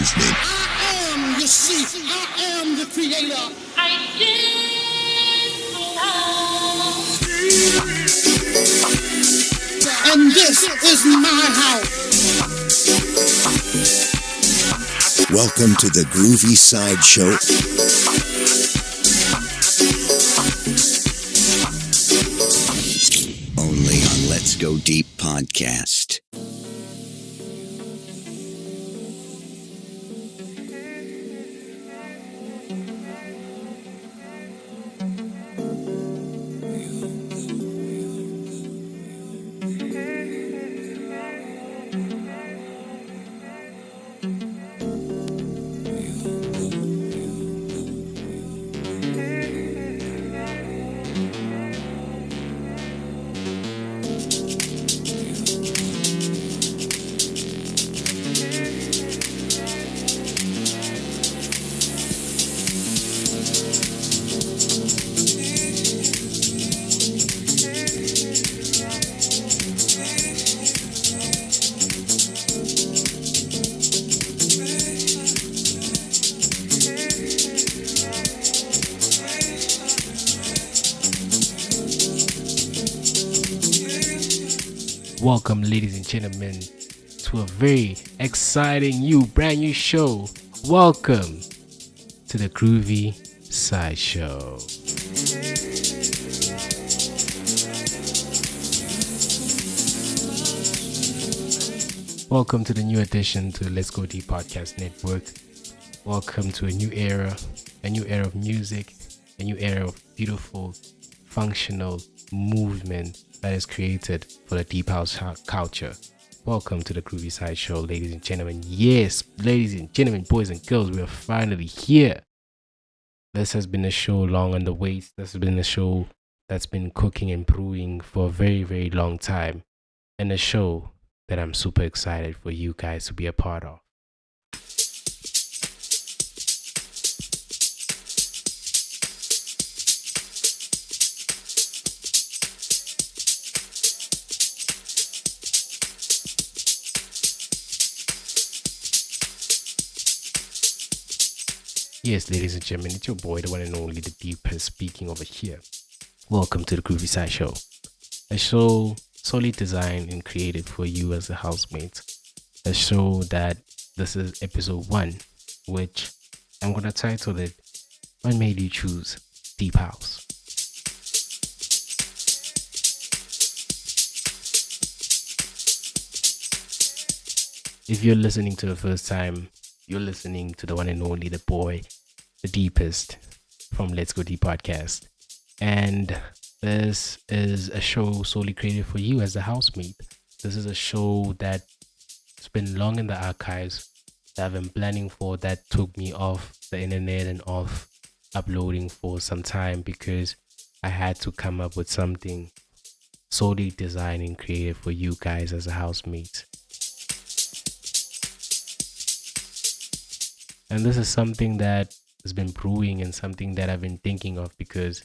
movement. I am, you see, I am the creator. I did. And this is my house. Welcome to the Groovy Side Show. Only on Let's Go Deep podcast. Welcome, ladies and gentlemen, to a very exciting brand new show. Welcome to the Groovy Side Show. Welcome to the new addition to the Let's Go Deep Podcast Network. Welcome to a new era of music, a new era of beautiful, functional movement that is created for the deep house culture. Welcome to the Groovy Side Show, ladies and gentlemen. Yes, ladies and gentlemen, boys and girls, we are finally here. This has been a show long on the wait. This has been a show that's been cooking and brewing for a very, very long time. And a show that I'm super excited for you guys to be a part of. Yes, ladies and gentlemen, it's your boy, the one and only, the deepest, speaking over here. Welcome to the Groovy Side Show, a show solely designed and created for you as a housemate. A show that this is episode 1, which I'm going to title it, What Made You Choose Deep House? If you're listening to the first time, you're listening to the one and only, the boy, the deepest from Let's Go Deep Podcast. And this is a show solely created for you as a housemate. This is a show that's been long in the archives that I've been planning for, that took me off the internet and off uploading for some time because I had to come up with something solely designed and created for you guys as a housemate. And this is something that has been brewing and something that I've been thinking of because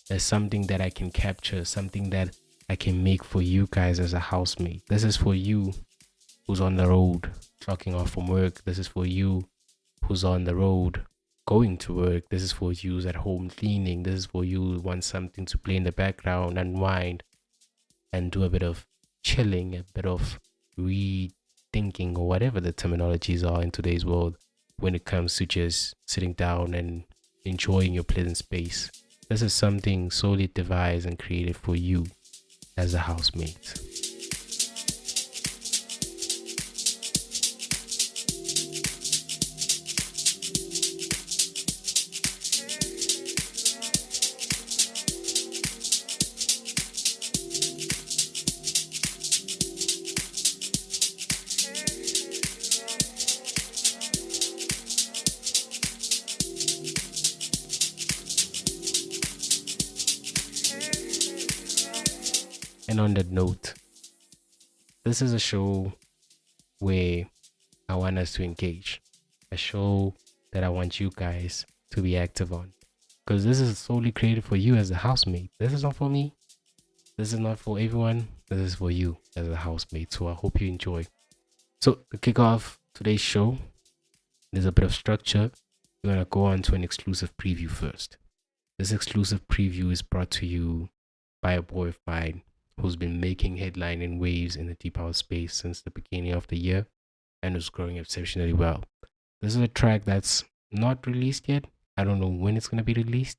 there's something that I can capture, something that I can make for you guys as a housemate. This is for you who's on the road, clocking off from work. This is for you who's on the road, going to work. This is for you who's at home cleaning. This is for you who wants something to play in the background, unwind, and do a bit of chilling, a bit of rethinking, or whatever the terminologies are in today's world, when it comes to just sitting down and enjoying your pleasant space. This is something solely devised and created for you as a housemate. And on that note, this is a show where I want us to engage. A show that I want you guys to be active on. Because this is solely created for you as a housemate. This is not for me. This is not for everyone. This is for you as a housemate. So I hope you enjoy. So to kick off today's show, There's a bit of structure. We're going to go on to an exclusive preview first. This exclusive preview is brought to you by a boy of mine who's been making headline and waves in the deep house space since the beginning of the year and is growing exceptionally well. This is a track that's not released yet. I don't know when it's going to be released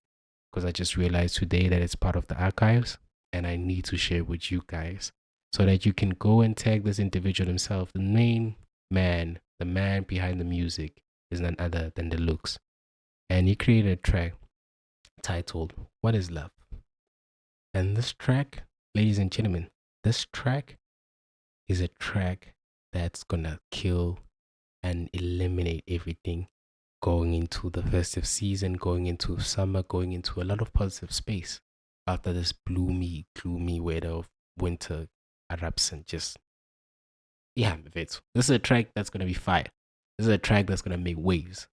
because I just realized today that it's part of the archives and I need to share it with you guys so that you can go and tag this individual himself. The main man, the man behind the music is none other than Deluxe. And he created a track titled What is Love? And this track, ladies and gentlemen, this track is a track that's gonna kill and eliminate everything going into the festive season, going into summer, going into a lot of positive space after this gloomy weather of winter erupts and just this is a track that's gonna be fire. This is a track that's gonna make waves.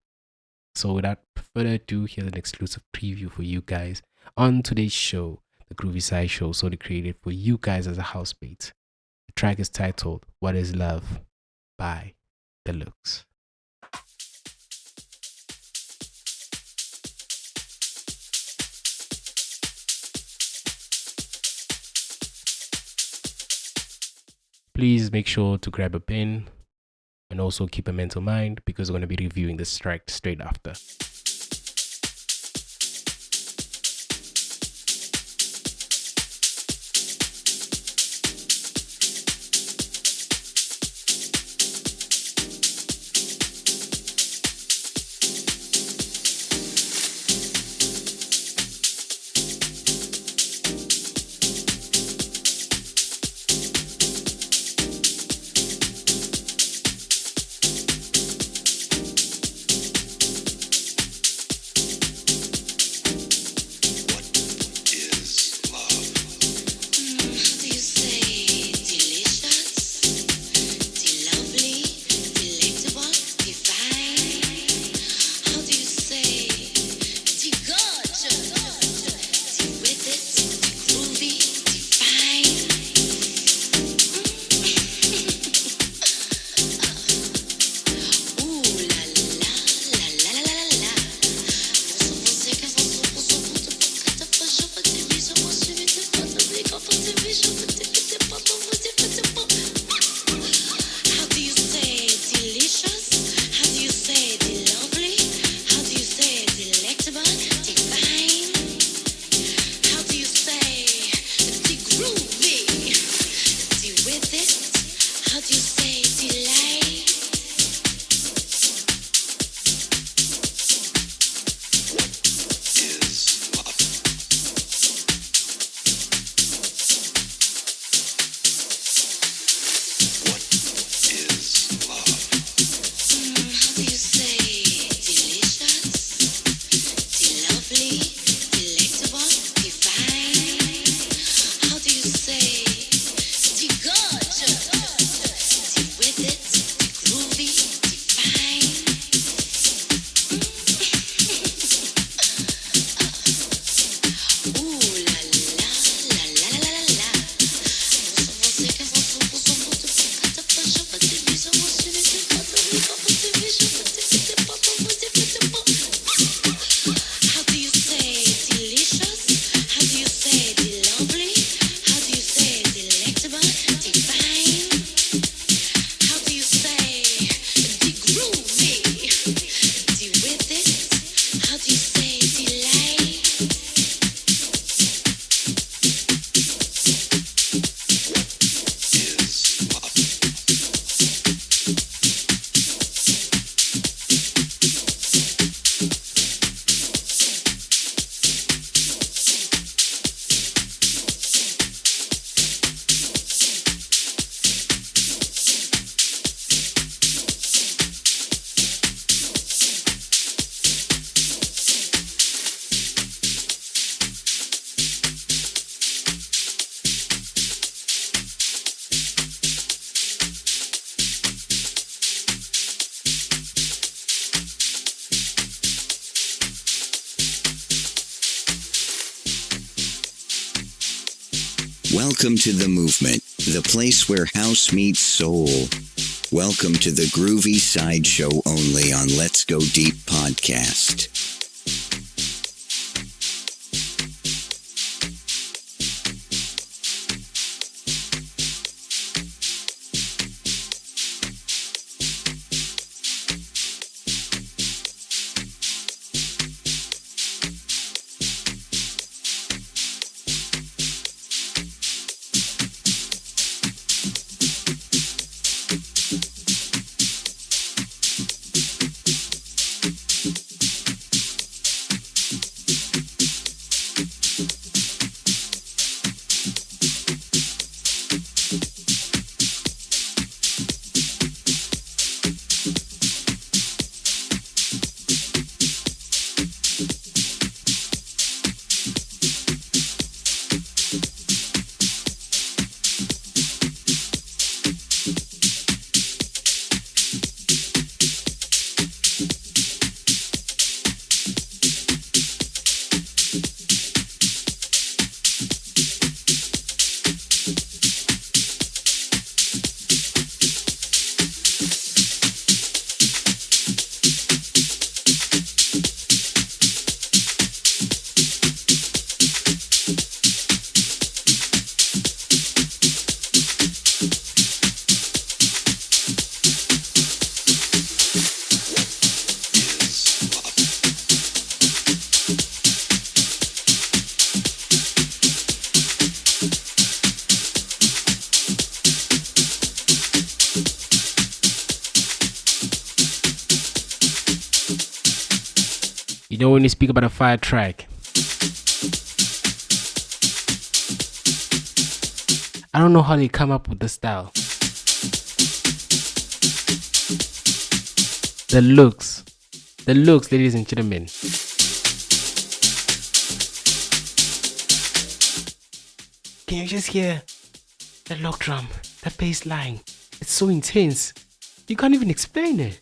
So without further ado, here's an exclusive preview for you guys on today's show, the Groovy Side Show, solely created for you guys as a housemate. The track is titled What is Love by Deluxe. Please make sure to grab a pen and also keep a mental mind because we're going to be reviewing this track straight after. Welcome to the movement, the place where house meets soul. Welcome to the Groovy Sideshow only on Let's Go Deep podcast. You know, when you speak about a fire track, I don't know how they come up with the style. The looks, ladies and gentlemen. Can you just hear the log drum, the bass line? It's so intense. You can't even explain it.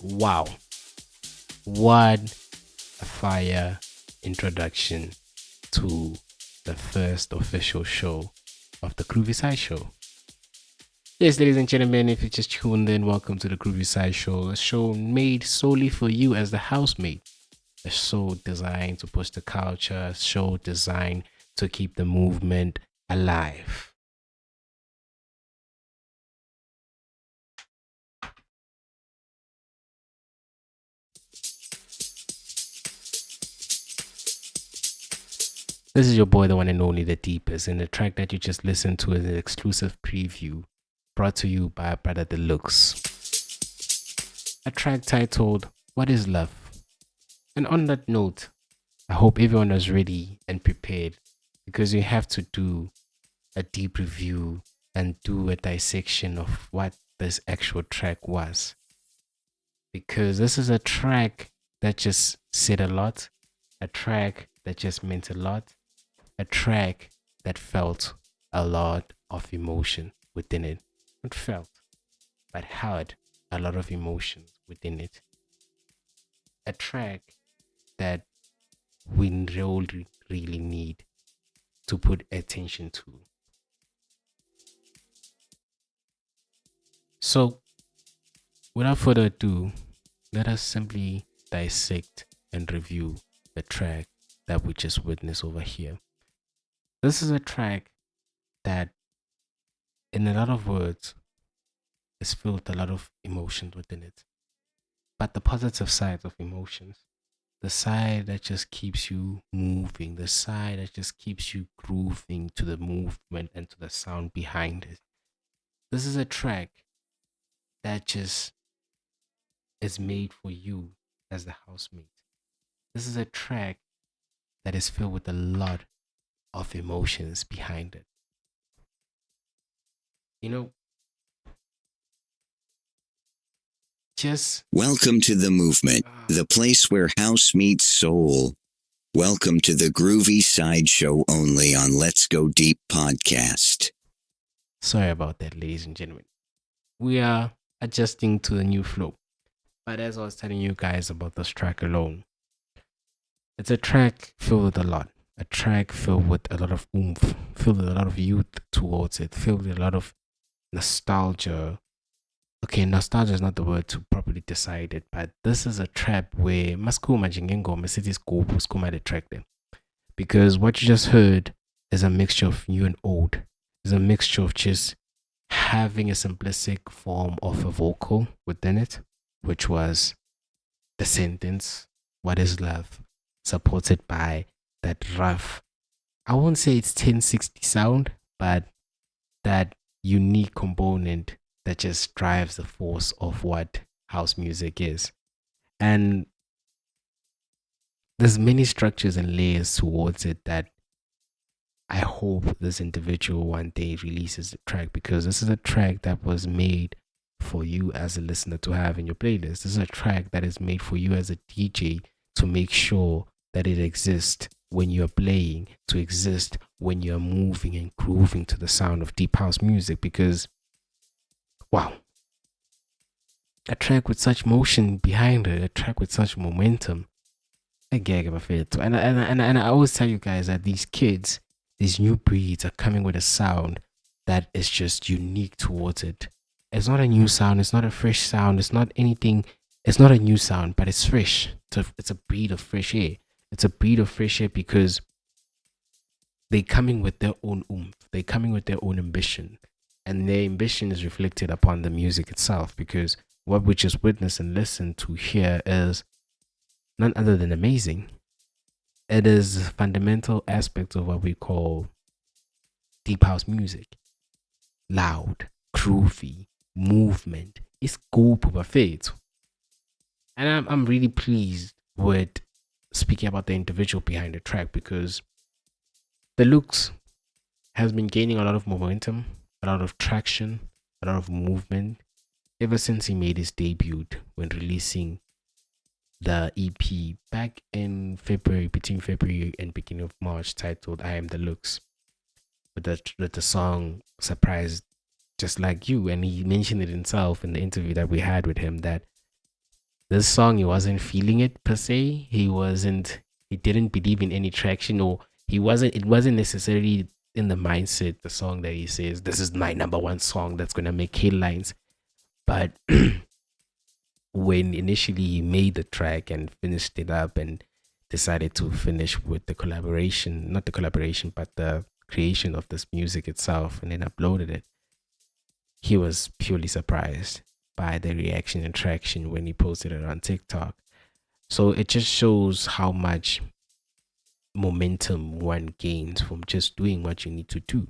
Wow, what a fire introduction to the first official show of the Groovy Side Show. Yes, ladies and gentlemen, if you just tuned in, welcome to the Groovy Side Show, a show made solely for you as the housemate, a show designed to push the culture, a show designed to keep the movement alive. This is your boy, the one and only, The Deepest, and the track that you just listened to is an exclusive preview brought to you by our brother Deluxe. A track titled, What is Love? And on that note, I hope everyone is ready and prepared, because we have to do a deep review and do a dissection of what this actual track was. Because this is a track that just said a lot, a track that just meant a lot, a track that felt a lot of emotion within it. Not felt, but had a lot of emotions within it. A track that we really need to put attention to. So, without further ado, let us simply dissect and review the track that we just witnessed over here. This is a track that, in a lot of words, has filled a lot of emotions within it. But the positive side of emotions, the side that just keeps you moving, the side that just keeps you grooving to the movement and to the sound behind it. This is a track that just is made for you as the housemate. This is a track that is filled with a lot of emotions behind it. You know, just Welcome to the movement, the place where house meets soul. Welcome to the Groovy Sideshow only on Let's Go Deep podcast. Sorry about that, ladies and gentlemen. We are adjusting to the new flow. But as I was telling you guys about this track alone, it's a track filled with a lot. A track filled with a lot of oomph, filled with a lot of youth towards it, filled with a lot of nostalgia. Okay, nostalgia is not the word to properly decide it, but this is a trap where Maskuma Jingengo Mercedes Skuma the track then. Because what you just heard is a mixture of new and old. It's a mixture of just having a simplistic form of a vocal within it, which was the sentence, "What is love?" supported by that rough, I won't say it's 1060 sound, but that unique component that just drives the force of what house music is. And there's many structures and layers towards it that I hope this individual one day releases the track, because this is a track that was made for you as a listener to have in your playlist. This is a track that is made for you as a DJ to make sure that it exists when you're playing, to exist when you're moving and grooving to the sound of deep house music. Because, wow, a track with such motion behind it, a track with such momentum, a gag of a fit. And I always tell you guys that these kids, these new breeds are coming with a sound that is just unique towards it. It's not a new sound, it's not a fresh sound, it's not anything, it's not a new sound, but it's fresh. It's a breed of fresh air. It's a breed of fresh air because they're coming with their own oomph, they're coming with their own ambition. And their ambition is reflected upon the music itself, because what we just witnessed and listened to here is none other than amazing. It is a fundamental aspect of what we call deep house music. Loud, groovy, movement. It's cool perfect. And I'm really pleased with speaking about the individual behind the track, because the looks has been gaining a lot of momentum, a lot of traction, a lot of movement ever since he made his debut when releasing the EP back in February, between February and beginning of March, titled "I Am the Looks," with the song "Surprised Just Like You." And he mentioned it himself in the interview that we had with him, that this song, he wasn't feeling it per se. He didn't believe in any traction, or it wasn't necessarily in the mindset, the song that he says, "This is my number one song that's gonna make headlines." But when initially he made the track and finished it up and decided to finish with the collaboration, not the collaboration, but the creation of this music itself, and then uploaded it, he was purely surprised by the reaction and traction when he posted it on TikTok. So it just shows how much momentum one gains from just doing what you need to do,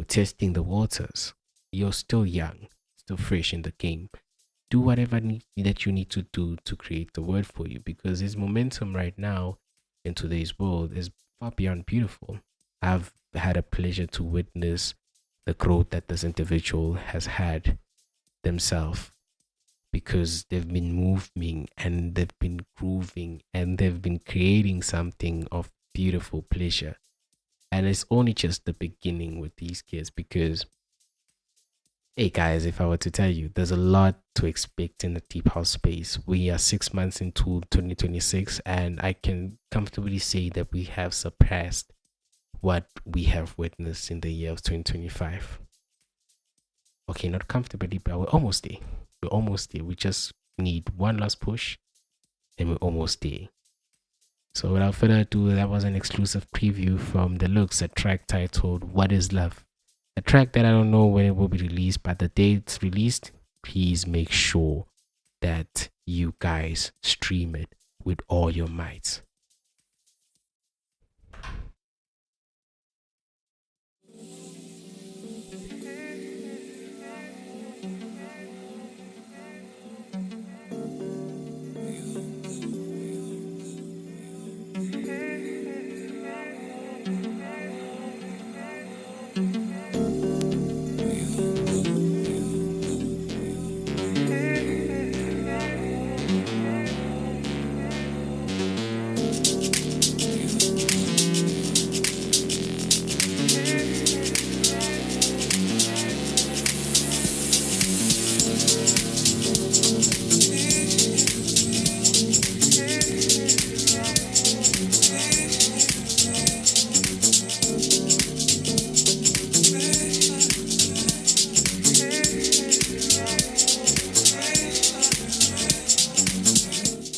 testing the waters. You're still young, still fresh in the game. Do whatever that you need to do to create the word for you, because his momentum right now in today's world is far beyond beautiful. I've had a pleasure to witness the growth that this individual has had themselves, because they've been moving and they've been grooving and they've been creating something of beautiful pleasure. And it's only just the beginning with these kids, because, hey guys, if I were to tell you, there's a lot to expect in the deep house space. We are 6 months into 2026, and I can comfortably say that we have surpassed what we have witnessed in the year of 2025. Okay, not comfortably, but we're almost there. We're almost there. We just need one last push, and we're almost there. So without further ado, that was an exclusive preview from The Looks, a track titled "What Is Love?" A track that I don't know when it will be released, but the day it's released, please make sure that you guys stream it with all your might.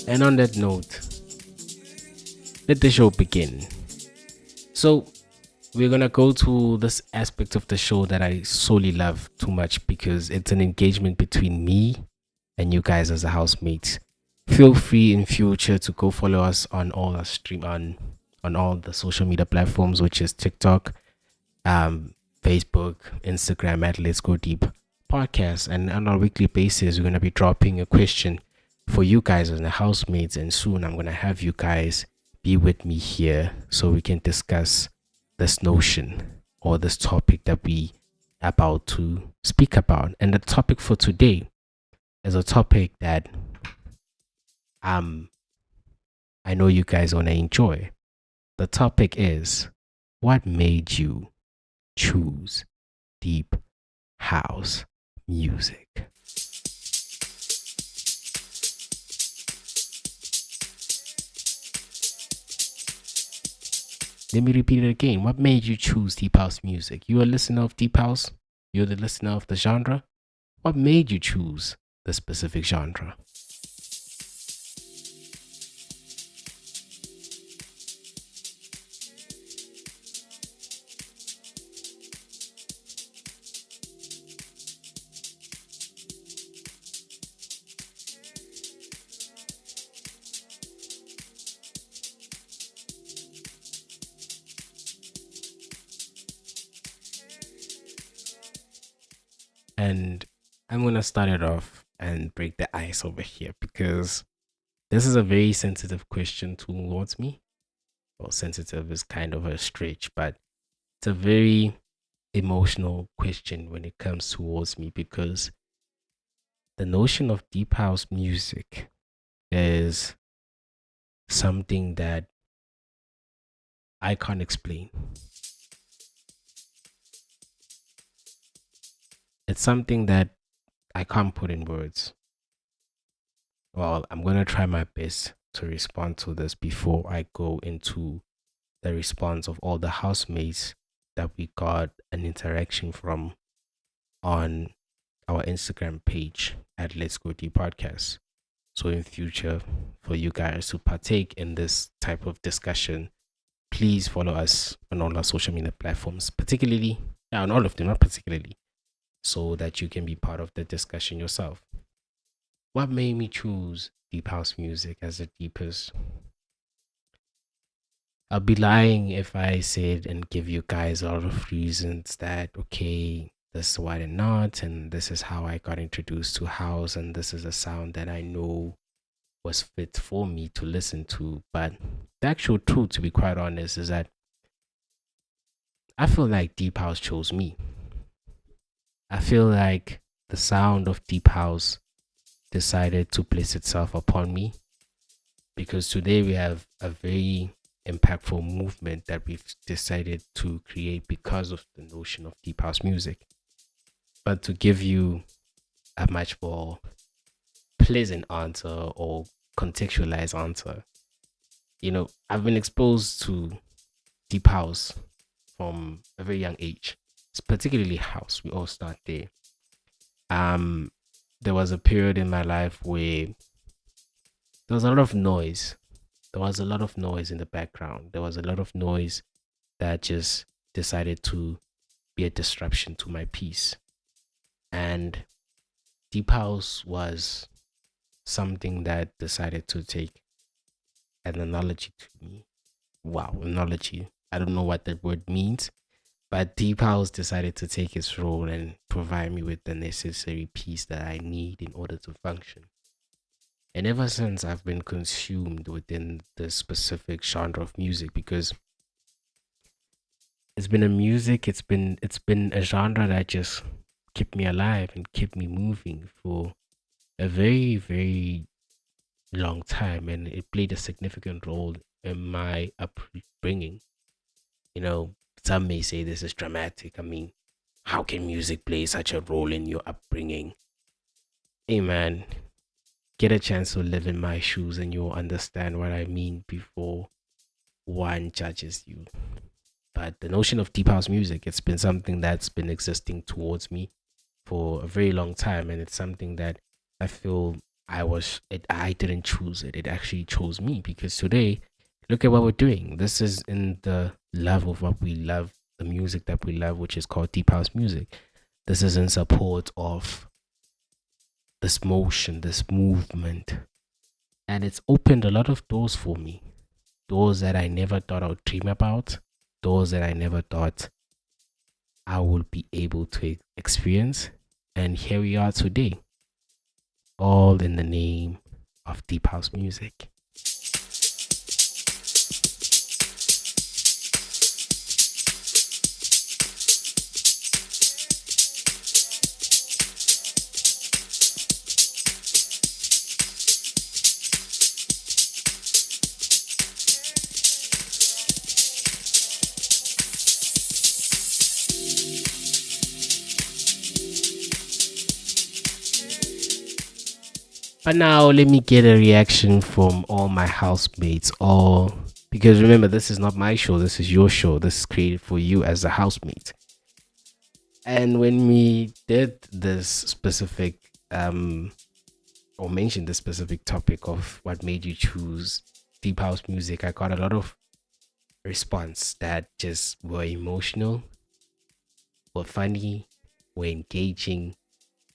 And on that note, let the show begin. So, we're gonna go to this aspect of the show that I solely love too much because it's an engagement between me and you guys as a housemates. Feel free in future to go follow us on all our stream on all the social media platforms, which is TikTok, Facebook, Instagram at Let's Go Deep Podcast. And on a weekly basis, we're gonna be dropping a question for you guys as the housemates, and soon I'm gonna have you guys be with me here so we can discuss this notion or this topic that we about to speak about. And the topic for today is a topic that I know you guys want to enjoy. The topic is, what made you choose deep house music? Let me repeat it again. What made you choose deep house music? You're a listener of deep house? You're the listener of the genre? What made you choose the specific genre? And I'm going to start it off and break the ice over here because this is a very sensitive question towards me. Well, sensitive is kind of a stretch, but it's a very emotional question when it comes towards me because the notion of deep house music is something that I can't explain. It's something that I can't put in words. Well, I'm going to try my best to respond to this before I go into the response of all the housemates that we got an interaction from on our Instagram page at Let's Go Deep Podcast. So in future, for you guys to partake in this type of discussion, please follow us on all our social media platforms, particularly, on all of them, not particularly, so that you can be part of the discussion yourself. What made me choose deep house music as the deepest? I'll be lying if I said and give you guys a lot of reasons that, okay, this is why and not, and this is how I got introduced to house, and this is a sound that I know was fit for me to listen to. But the actual truth, to be quite honest, is that I feel like deep house chose me. I feel like the sound of deep house decided to place itself upon me because today we have a very impactful movement that we've decided to create because of the notion of deep house music. But to give you a much more pleasant answer or contextualized answer, I've been exposed to deep house from a very young age. It's particularly house. We all start there. There was a period in my life where there was a lot of noise. There was a lot of noise in the background. There was a lot of noise that just decided to be a disruption to my peace. And deep house was something that decided to take an analogy to me. Wow, analogy. I don't know what that word means, but deep house decided to take its role and provide me with the necessary peace that I need in order to function. And ever since, I've been consumed within the specific genre of music because it's been a genre that just kept me alive and kept me moving for a very, very long time, and it played a significant role in my upbringing. Some may say this is dramatic. I mean, how can music play such a role in your upbringing? Hey man, get a chance to live in my shoes and you'll understand what I mean before one judges you. But the notion of deep house music, it's been something that's been existing towards me for a very long time, and it's something that I feel I didn't choose it. It actually chose me, because today, look at what we're doing. This is in the love of what we love, the music that we love, which is called deep house music. This is in support of this motion, this movement. And it's opened a lot of doors for me. Doors that I never thought I would dream about. Doors that I never thought I would be able to experience. And here we are today, all in the name of deep house music. But now let me get a reaction from all my housemates. All because remember, this is not my show. This is your show. This is created for you as a housemate. And when we did this specific or mentioned this specific topic of what made you choose deep house music, I got a lot of response that just were emotional, were funny, were engaging.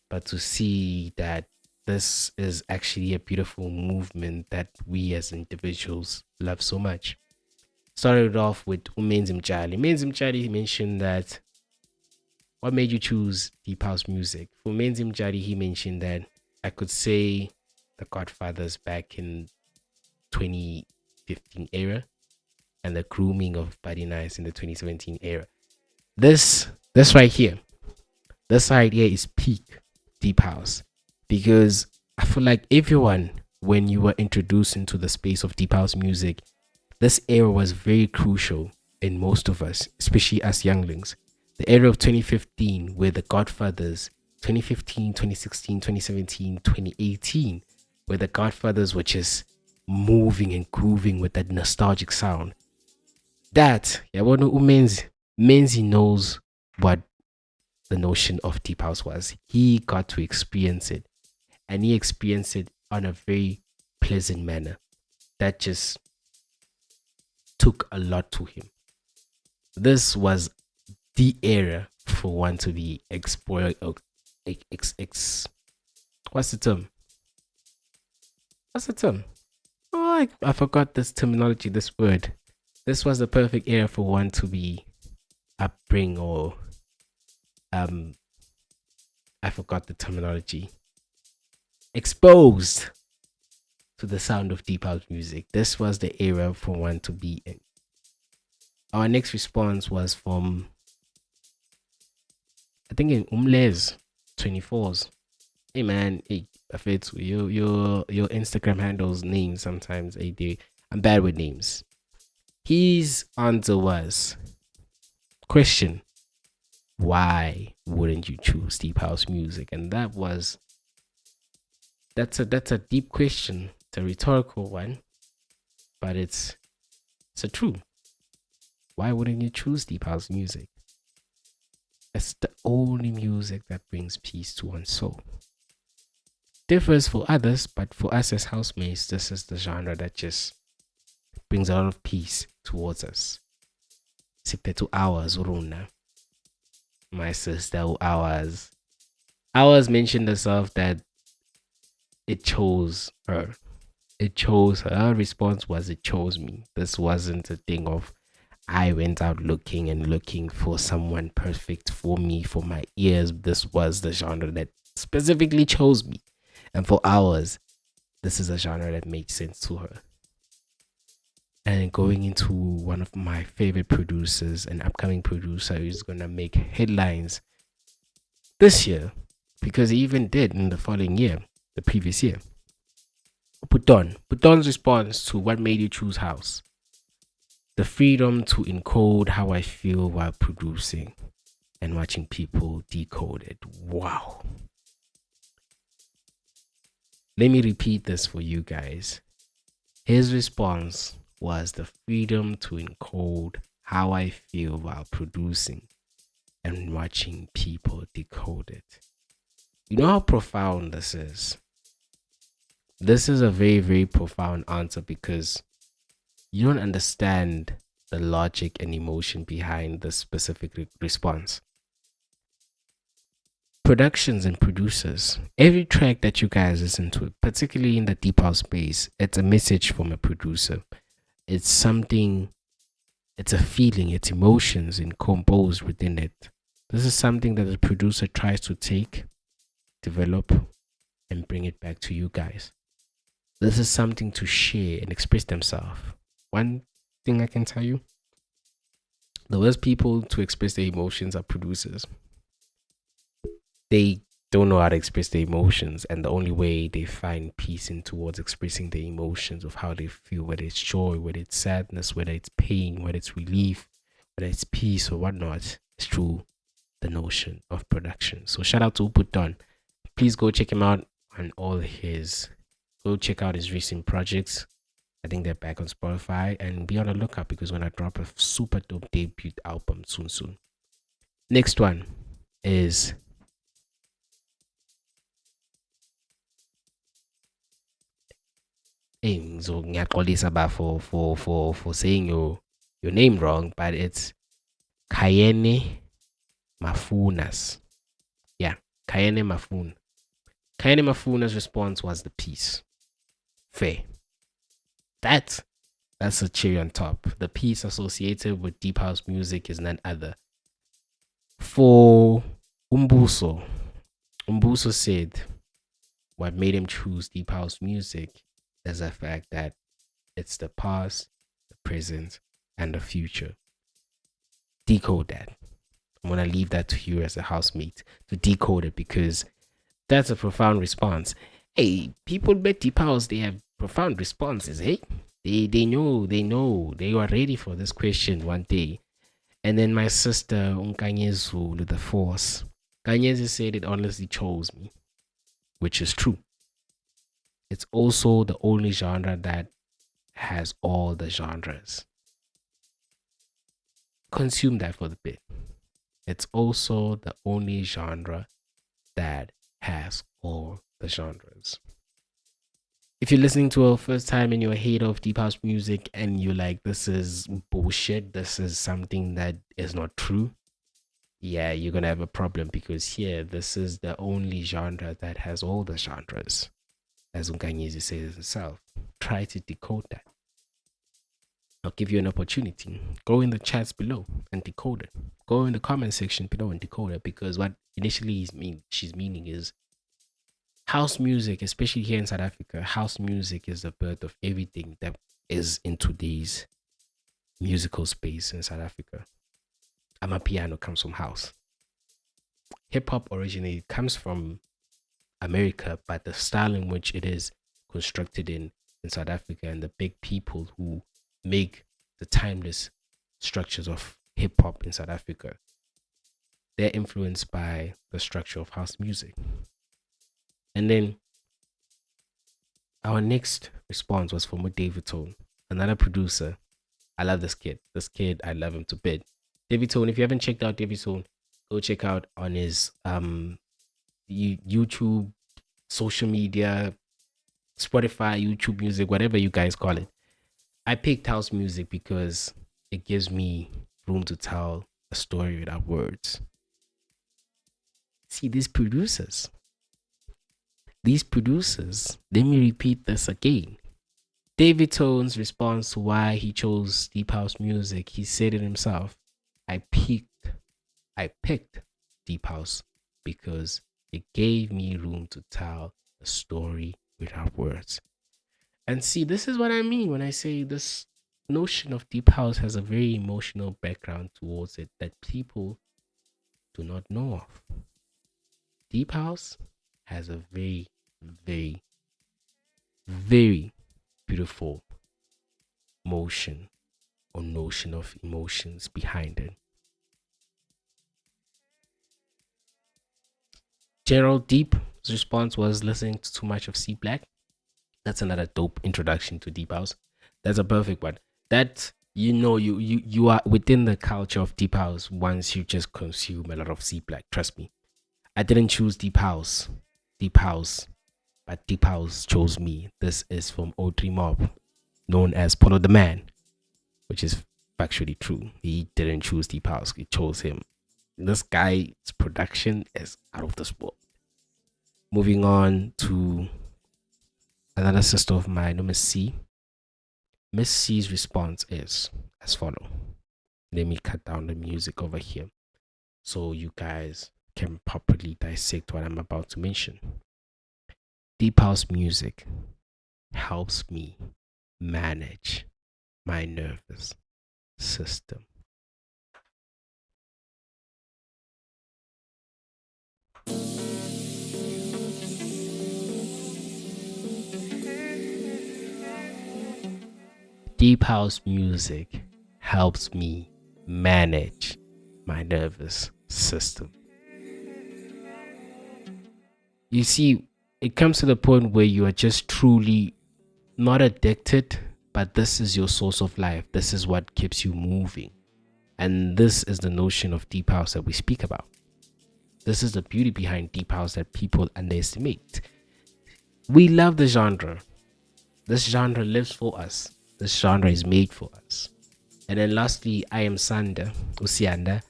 But to see that this is actually a beautiful movement that we as individuals love so much. Started off with Umenzi Mchali. Umenzi Mchali mentioned that what made you choose deep house music? For Umenzi Mchali, he mentioned that I could say the Godfathers back in 2015 era and the grooming of Buddy Nice in the 2017 era. This right here, this right here is peak deep house. Because I feel like everyone, when you were introduced into the space of deep house music, this era was very crucial in most of us, especially us younglings. The era of 2015, where the Godfathers, 2015, 2016, 2017, 2018, where the Godfathers were just moving and grooving with that nostalgic sound. That, Menzi knows what the notion of deep house was. He got to experience it. And he experienced it on a very pleasant manner that just took a lot to him. This was the era for one to be explored. What's the term? Oh, I forgot this terminology, this word. This was the perfect era for one to be upbring or I forgot the terminology. Exposed to the sound of deep house music. This was the era for one to be in. Our next response was from, I think, in Umles 24s. Hey man, hey, your Instagram handles names sometimes. Hey, I'm bad with names. His answer was, question, why wouldn't you choose deep house music? And that's a deep question. It's a rhetorical one, but it's a true. Why wouldn't you choose deep house music? It's the only music that brings peace to one's soul. Differs for others, but for us as housemates, this is the genre that just brings a lot of peace towards us. Sipetu hours, Uruna. My sister, hours. Hours mentioned herself that it chose her. It chose her. Her response was, it chose me. This wasn't a thing of I went out looking for someone perfect for me, for my ears. This was the genre that specifically chose me. And for hours, this is a genre that made sense to her. And going into one of my favorite producers, an upcoming producer who's going to make headlines this year, because he even did in the following year, the previous year. Buton's response to what made you choose house. The freedom to encode how I feel while producing and watching people decode it. Wow. Let me repeat this for you guys. His response was the freedom to encode how I feel while producing and watching people decode it. You know how profound this is? This is a very, very profound answer because you don't understand the logic and emotion behind the specific response. Productions and producers, every track that you guys listen to, particularly in the deep house space, it's a message from a producer. It's something, it's a feeling, it's emotions and composed within it. This is something that the producer tries to take, develop, and bring it back to you guys. This is something to share and express themselves. One thing I can tell you, the worst people to express their emotions are producers. They don't know how to express their emotions, and the only way they find peace in towards expressing their emotions of how they feel, whether it's joy, whether it's sadness, whether it's pain, whether it's relief, whether it's peace or whatnot, is through the notion of production. So shout out to Uputon. Please go check him out on all his, go check out his recent projects. I think they're back on Spotify, and be on the lookout because when I drop a super dope debut album soon. Next one is so ngiyaqolisa ba for saying your name wrong, but it's Kayene Mafunas. Yeah, Kayene Mafun. Kayene Mafuna's response was the piece. Fair. That's a cherry on top. The piece associated with deep house music is none other. For Umbuso said what made him choose deep house music is the fact that it's the past, the present, and the future. Decode that. I'm gonna leave that to you as a housemate to decode it because that's a profound response. Hey, people bet deep house, they have profound responses. Hey, they know they were ready for this question one day. And then my sister Unkanyezu the force, Kanyezi said it honestly chose me, which is true. It's also the only genre that has all the genres. Consume that for the bit. It's also the only genre that has all the genres. If you're listening to a first time and you're a hater of deep house music and you're like, this is bullshit, this is something that is not true, yeah, you're gonna have a problem because here, this is the only genre that has all the genres. As Unkanyezi says himself, try to decode that. I'll give you an opportunity. Go in the chats below and decode it. Go in the comment section below and decode it because what initially she's meaning is house music, especially here in South Africa, house music is the birth of everything that is in today's musical space in South Africa. Amapiano comes from house. Hip hop originally comes from America, but the style in which it is constructed in South Africa and the big people who make the timeless structures of hip hop in South Africa, they're influenced by the structure of house music. And then our next response was from David Tone, another producer. I love this kid. This kid, I love him to bit. David Tone, if you haven't checked out David Tone, go check out on his YouTube, social media, Spotify, YouTube music, whatever you guys call it. I picked house music because it gives me room to tell a story without words. See, these producers, let me repeat this again. David Tone's response to why he chose deep house music, he said it himself. I picked deep house because it gave me room to tell a story without words. And see, this is what I mean when I say this notion of deep house has a very emotional background towards it that people do not know of. Deep house has a very, very, very beautiful motion or notion of emotions behind it. General Deep's response was listening to too much of C Black. That's another dope introduction to deep house. That's a perfect one. That you are within the culture of deep house once you just consume a lot of C Black. Trust me. I didn't choose deep house but Deep House chose me. This is from O3 Mob, known as Polo the Man, which is factually true. He didn't choose Deep House, he chose him. This guy's production is out of this world. Moving on to another sister of mine, Miss C. Miss C's response is as follow. Let me cut down the music over here so you guys can properly dissect what I'm about to mention. Deep house music helps me manage my nervous system. Deep house music helps me manage my nervous system. You see, it comes to the point where you are just truly not addicted, but this is your source of life. This is what keeps you moving. And this is the notion of deep house that we speak about. This is the beauty behind deep house that people underestimate. We love the genre. This genre lives for us. This genre is made for us. And then lastly, I am Sander Usianda.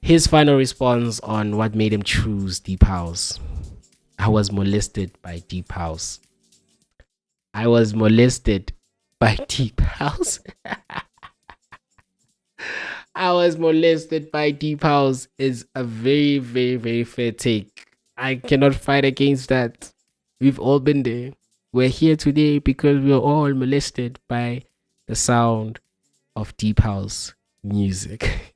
His final response on what made him choose deep house. I was molested by deep house. I was molested by deep house. I was molested by deep house is a very, very, very fair take. I cannot fight against that. We've all been there. We're here today because we're all molested by the sound of deep house music.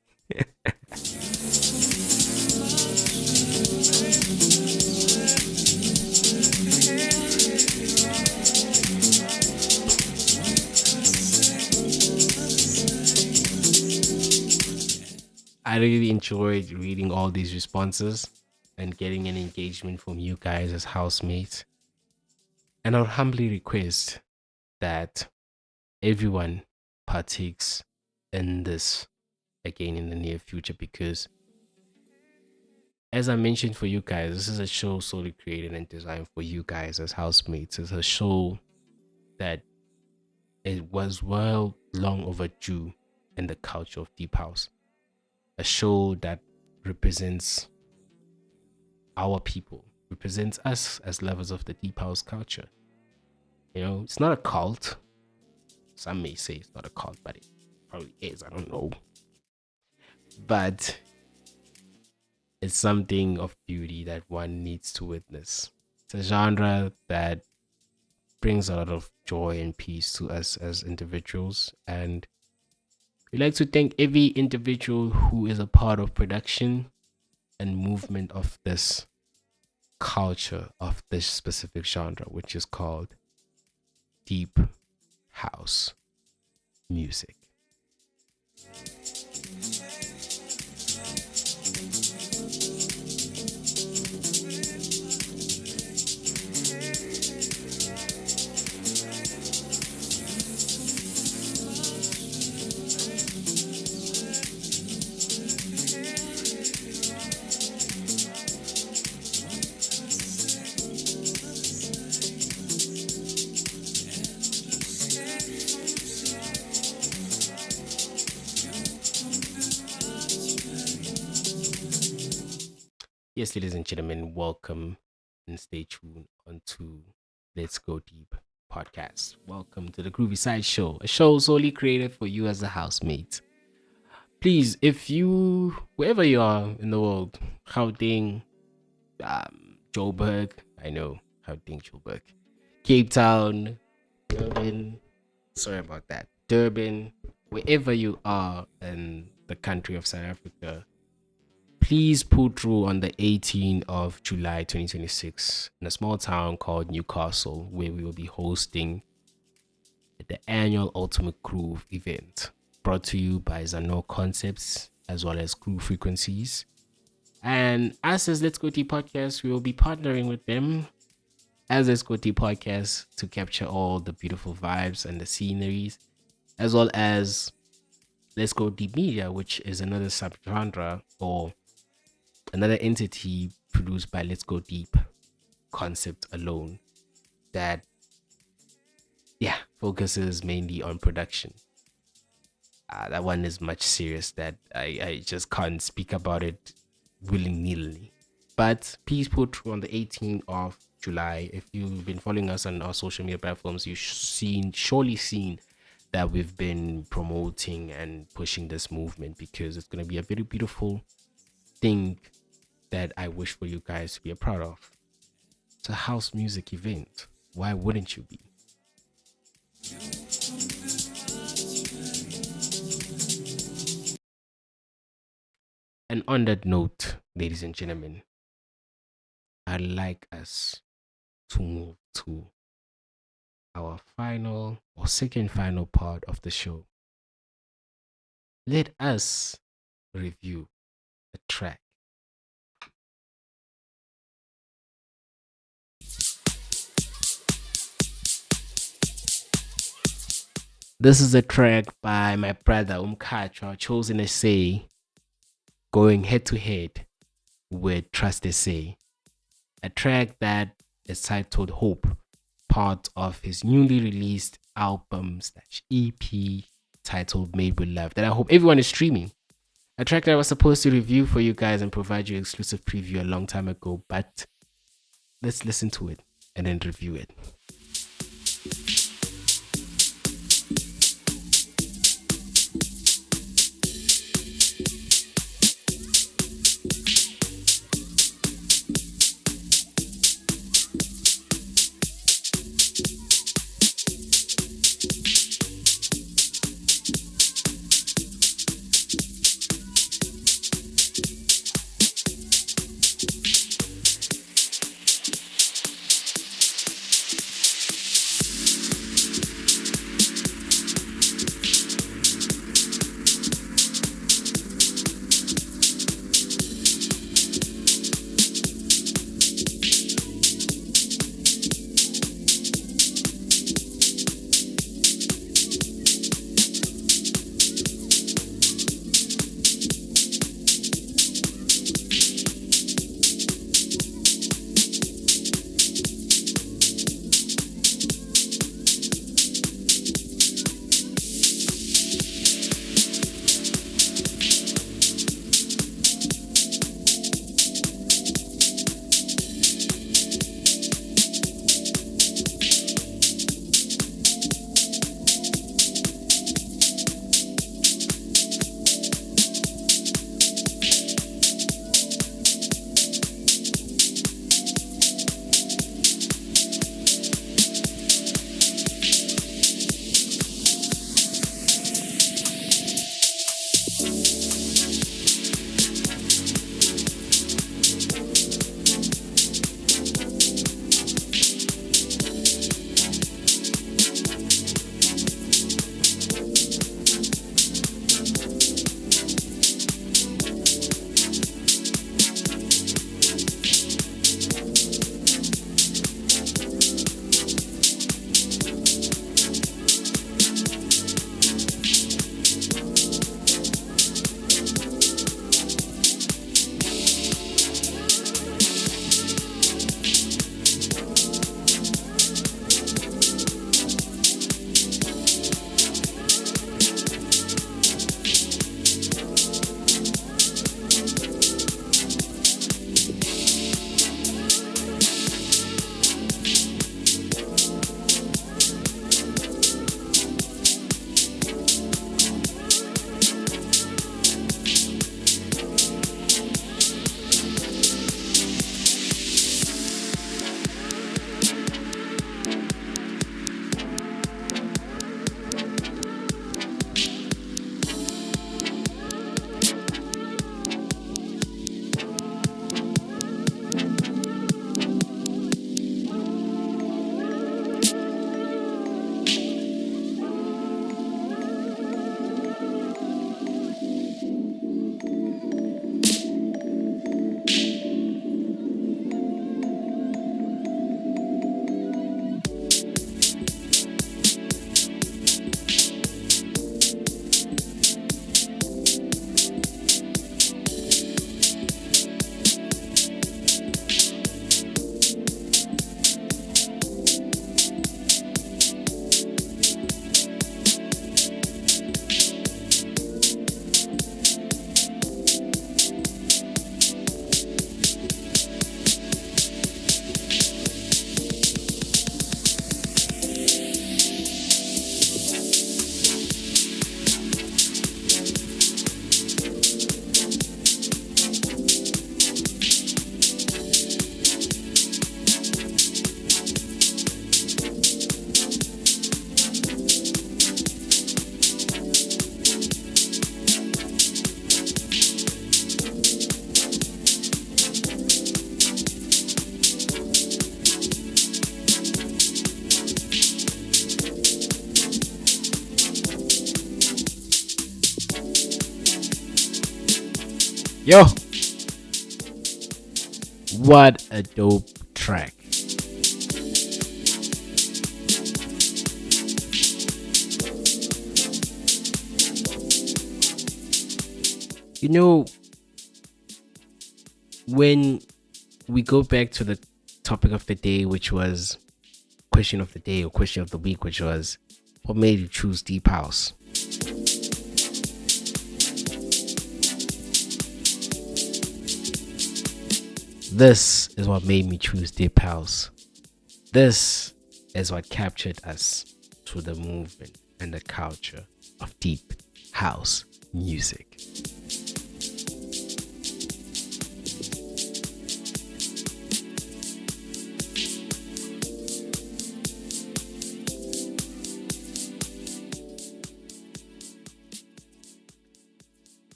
I really enjoyed reading all these responses and getting an engagement from you guys as housemates. And I would humbly request that everyone partakes in this again in the near future, because as I mentioned for you guys, this is a show solely created and designed for you guys as housemates. It's a show that it was well long overdue in the culture of deep house. A show that represents our people, represents us as lovers of the deep house culture. You know, it's not a cult. Some may say it's not a cult, but it probably is. I don't know. But it's something of beauty that one needs to witness. It's a genre that brings a lot of joy and peace to us as individuals. And we'd like to thank every individual who is a part of production and movement of this culture, of this specific genre, which is called deep house music. Yes, ladies and gentlemen, welcome and stay tuned onto Let's Go Deep podcast. Welcome to the Groovy Side Show, a show solely created for you as a housemate. Please, if you, wherever you are in the world, Gauteng, Joburg, I know, Gauteng, Joburg, Cape Town, Durban, sorry about that, Durban, wherever you are in the country of South Africa, please pull through on the 18th of July 2026 in a small town called Newcastle, where we will be hosting the annual Ultimate Groove event, brought to you by Zano Concepts as well as Groove Frequencies. And us as Let's Go Deep Podcast, we will be partnering with them as Let's Go Deep Podcast to capture all the beautiful vibes and the sceneries, as well as Let's Go Deep Media, which is another subgenre or another entity produced by Let's Go Deep concept alone that, yeah, focuses mainly on production. That one is much serious that I just can't speak about it willy-nilly. But Peace Put on the 18th of July. If you've been following us on our social media platforms, you've surely seen that we've been promoting and pushing this movement, because it's going to be a very beautiful thing that I wish for you guys to be a proud of. It's a house music event. Why wouldn't you be? And on that note, ladies and gentlemen, I'd like us to move to our final or second final part of the show. Let us review a track. This is a track by my brother Umkachwa, Chosen SA, going head to head with Trust SA. A track that is titled Hope, part of his newly released album/EP titled Made with Love, that I hope everyone is streaming. A track that I was supposed to review for you guys and provide you exclusive preview a long time ago, but let's listen to it and then review it. Yo, what a dope track. You know, when we go back to the topic of the day, which was question of the day or question of the week, which was what made you choose Deep House? This is what made me choose Deep House. This is what captured us to the movement and the culture of Deep House music.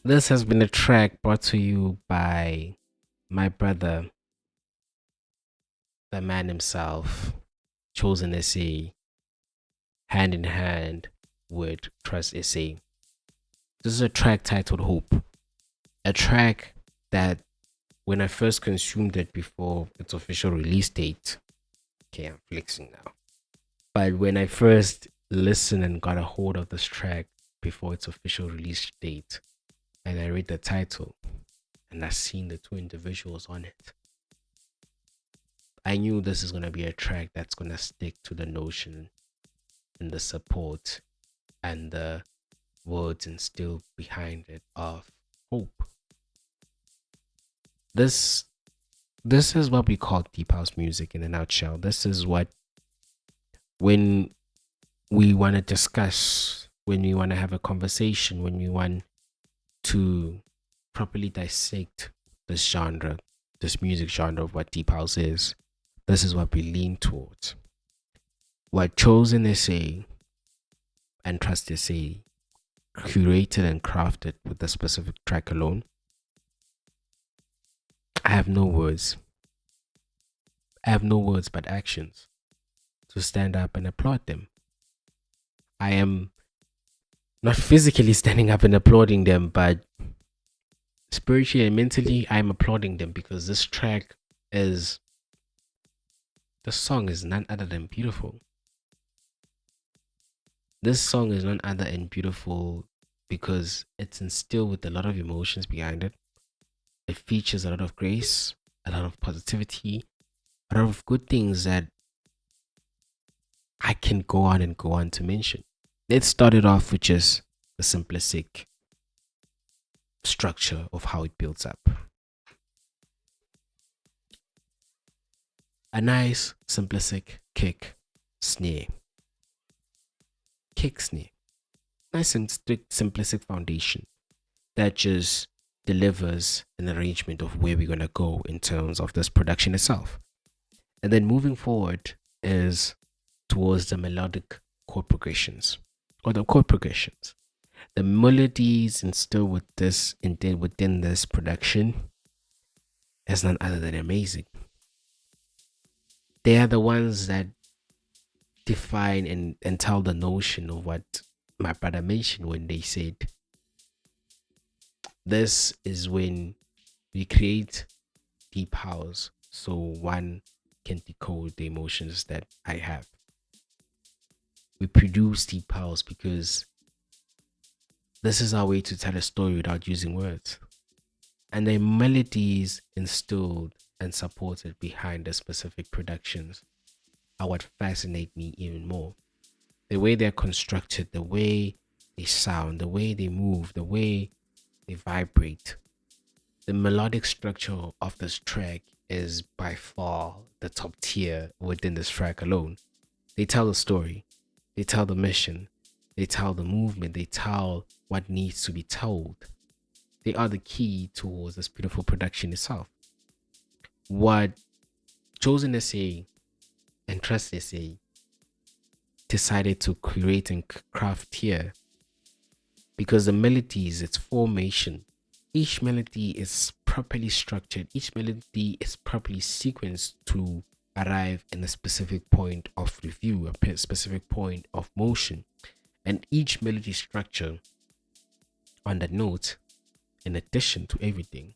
This has been a track brought to you by my brother, the man himself, Chosen SA, hand in hand with Trust SA. This is a track titled Hope. A track that when I first consumed it before its official release date, okay, I'm flexing now. But when I first listened and got a hold of this track before its official release date, and I read the title and I seen the two individuals on it, I knew this is going to be a track that's going to stick to the notion and the support and the words instilled behind it of hope. This is what we call deep house music in a nutshell. This is what, when we want to discuss, when we want to have a conversation, when we want to properly dissect this genre, this music genre of what deep house is, this is what we lean towards. What Chosen SA and Trust SA curated and crafted with the specific track alone, I have no words. I have no words but actions to stand up and applaud them. I am not physically standing up and applauding them, but spiritually and mentally, I'm applauding them because this track is, the song is none other than beautiful. This song is none other than beautiful because it's instilled with a lot of emotions behind it. It features a lot of grace, a lot of positivity, a lot of good things that I can go on to mention. Let's start it off with just the simplistic structure of how it builds up. A nice simplistic kick snare. Kick snare. Nice and strict simplistic foundation that just delivers an arrangement of where we're gonna go in terms of this production itself. And then moving forward is towards the melodic chord progressions or the chord progressions. The melodies instilled with this within this production is none other than amazing. They are the ones that define and tell the notion of what my brother mentioned when they said, this is when we create deep house so one can decode the emotions that I have. We produce deep house because this is our way to tell a story without using words. And the melodies instilled and supported behind the specific productions are what fascinate me even more. The way they're constructed, the way they sound, the way they move, the way they vibrate. The melodic structure of this track is by far the top tier within this track alone. They tell the story, they tell the mission, they tell the movement, they tell what needs to be told. They are the key towards this beautiful production itself. What Chosen SA and Trust SA decided to create and craft here, because the melodies, its formation, each melody is properly structured, each melody is properly sequenced to arrive in a specific point of review, a specific point of motion. And each melody structure on that note in addition to everything,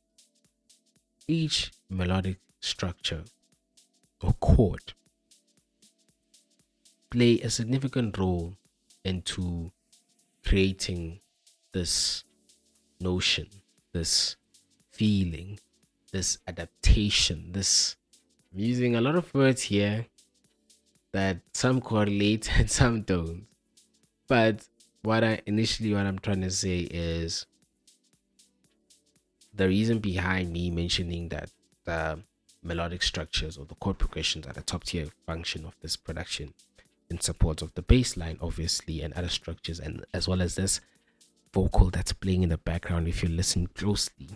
each melodic structure or chord play a significant role into creating this notion, this feeling, this adaptation, this, I'm using a lot of words here that some correlate and some don't. But what I'm trying to say is the reason behind me mentioning that the melodic structures or the chord progressions are the top tier function of this production in support of the bass line, obviously, and other structures, and as well as this vocal that's playing in the background if you listen closely.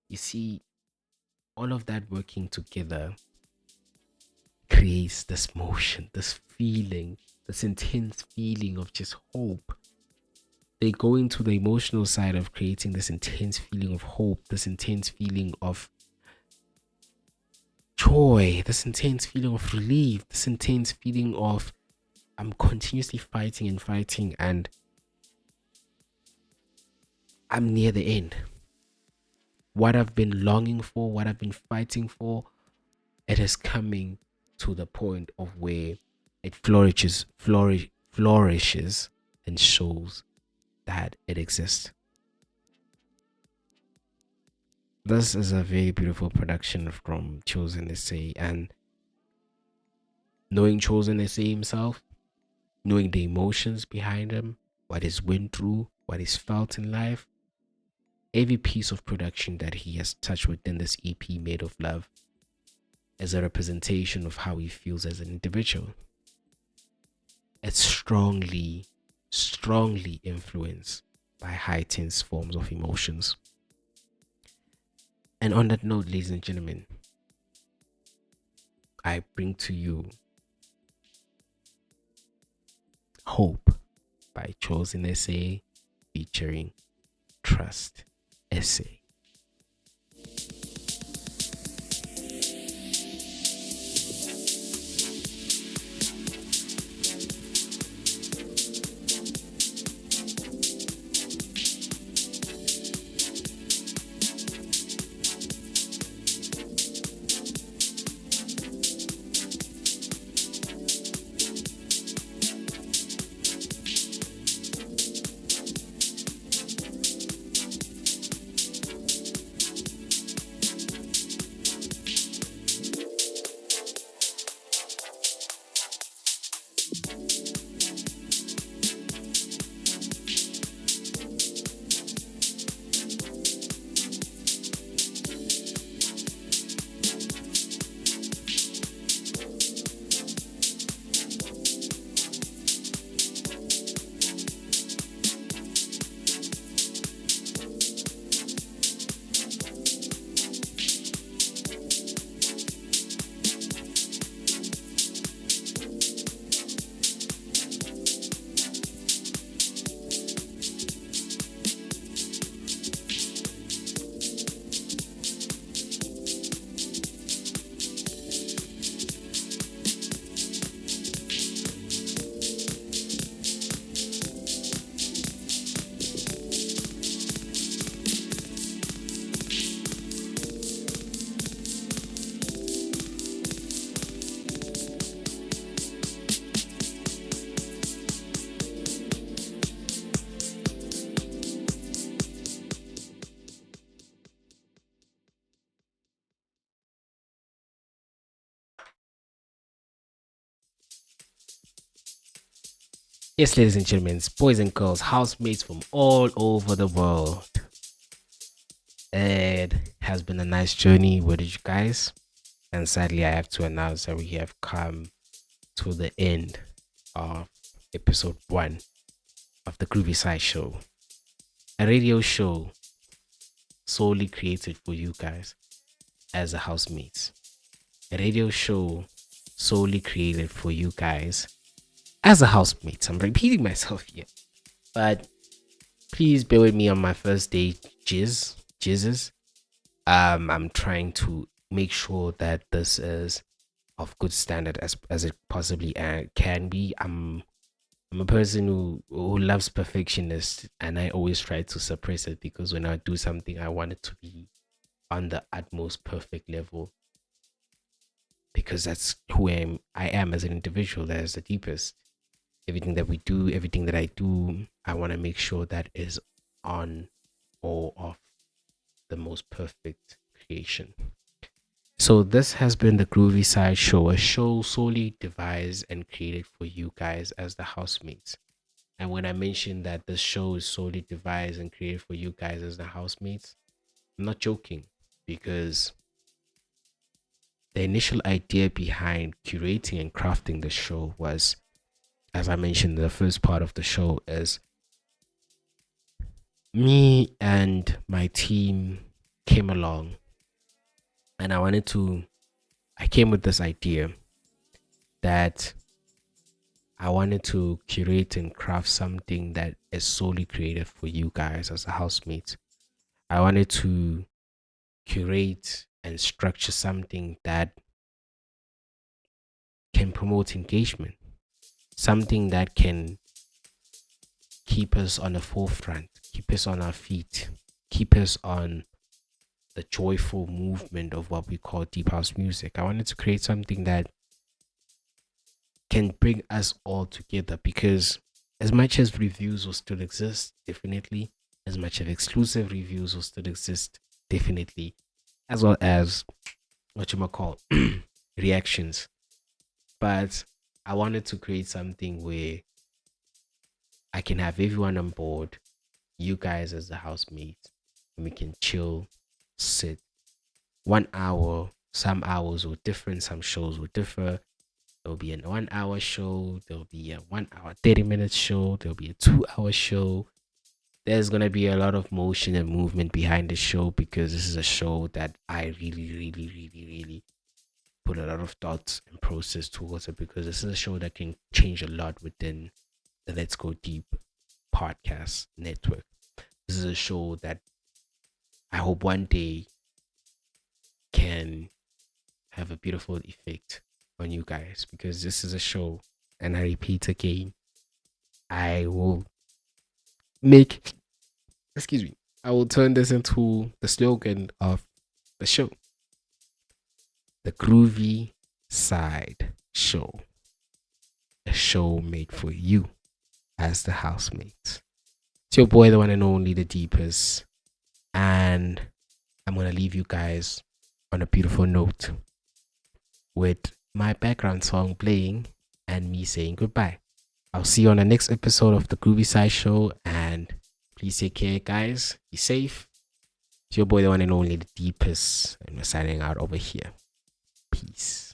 You see, all of that working together creates this motion, this feeling, this intense feeling of just hope. They go into the emotional side of creating this intense feeling of hope, this intense feeling of joy, this intense feeling of relief, this intense feeling of I'm continuously fighting and fighting, and I'm near the end. What I've been longing for, what I've been fighting for, it is coming to the point of where it flourishes and shows that it exists. This is a very beautiful production from Chosen SA, and knowing Chosen SA himself, knowing the emotions behind him, what he's went through, what he's felt in life, every piece of production that he has touched within this EP, Made of Love, is a representation of how he feels as an individual. It's strongly influenced by heightened forms of emotions. And on that note, ladies and gentlemen, I bring to you Hope by Chosen SA featuring Trust SA. Yes, ladies and gentlemen, boys and girls, housemates from all over the world. It has been a nice journey with you guys. And sadly, I have to announce that we have come to the end of episode 1 of the Groovy Side Show, a radio show solely created for you guys as a housemates. A radio show solely created for you guys as a housemate. I'm repeating myself here, but please bear with me on my first day jizzes. I'm trying to make sure that this is of good standard as it possibly can be. I'm I'm a person who loves perfectionist, and I always try to suppress it because when I do something, I want it to be on the utmost perfect level because that's who I am as an individual. That is the deepest. Everything that we do, everything that I do, I want to make sure that is on or off the most perfect creation. So this has been the Groovy Side Show, a show solely devised and created for you guys as the housemates. And when I mentioned that this show is solely devised and created for you guys as the housemates, I'm not joking because the initial idea behind curating and crafting the show was, as I mentioned in the first part of the show, is me and my team came along and I came with this idea that I wanted to curate and craft something that is solely created for you guys as a housemate. I wanted to curate and structure something that can promote engagement, something that can keep us on the forefront, keep us on our feet, keep us on the joyful movement of what we call deep house music. I wanted to create something that can bring us all together because as much as reviews will still exist, definitely, as much as exclusive reviews will still exist, definitely, as well as what you might call reactions. But I wanted to create something where I can have everyone on board, you guys as the housemates, and we can chill, sit 1 hour. Some hours will different, some shows will differ. There'll be a 1 hour show, there'll be a 1 hour 30 minute show, there'll be a 2 hour show. There's gonna be a lot of motion and movement behind the show because this is a show that I really put a lot of thoughts and process towards it because this is a show that can change a lot within the Let's Go Deep podcast network. This is a show that I hope one day can have a beautiful effect on you guys because this is a show, and I repeat again, I will make, excuse me, I will turn this into the slogan of the show, the Groovy Side Show, a show made for you as the housemates. It's your boy, the one and only, the deepest, and I'm gonna leave you guys on a beautiful note with my background song playing and me saying goodbye. I'll see you on the next episode of the Groovy Side Show, and please take care, guys. Be safe. It's your boy, the one and only, the deepest, and we're signing out over here. Peace.